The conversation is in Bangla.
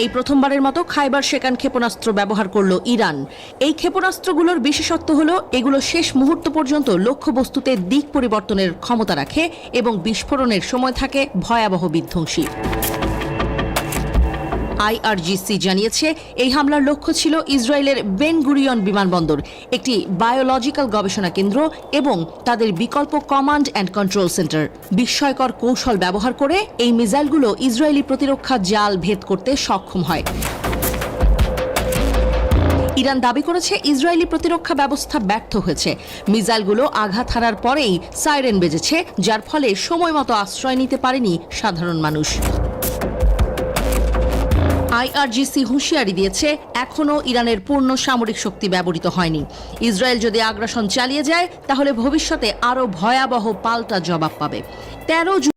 এই প্রথমবারের মতো খাইবার শেকান ক্ষেপণাস্ত্র ব্যবহার করল ইরান। এই ক্ষেপণাস্ত্রগুলোর বিশেষত্ব হলো এগুলো শেষ মুহূর্ত পর্যন্ত লক্ষ্যবস্তুতে দিক পরিবর্তনের ক্ষমতা রাখে এবং বিস্ফোরণের সময় থাকে ভয়াবহ বিধ্বংসী। আইআরজিসি জানিয়েছে এই হামলার লক্ষ্য ছিল ইসরায়েলের বেন গুরিয়ন বিমানবন্দর, একটি বায়োলজিক্যাল গবেষণা কেন্দ্র এবং তাদের বিকল্প কমান্ড অ্যান্ড কন্ট্রোল সেন্টার। বিস্ময়কর কৌশল ব্যবহার করে এই মিসাইলগুলো ইসরায়েলি প্রতিরক্ষা জাল ভেদ করতে সক্ষম হয়। ইরান দাবি করেছে ইসরায়েলি প্রতিরক্ষা ব্যবস্থা ব্যর্থ হয়েছে। মিসাইলগুলো আঘাত হানার পরেই সাইরেন বেজেছে, যার ফলে সময়মতো আশ্রয় নিতে পারেনি সাধারণ মানুষ। আইআরজিসি হুঁশিয়ারি দিয়েছে এখনও ইরানের পূর্ণ সামরিক শক্তি ব্যবহৃত হয়নি। ইসরায়েল যদি আগ্রাসন চালিয়ে যায় তাহলে ভবিষ্যতে আরও ভয়াবহ পাল্টা জবাব পাবে। 13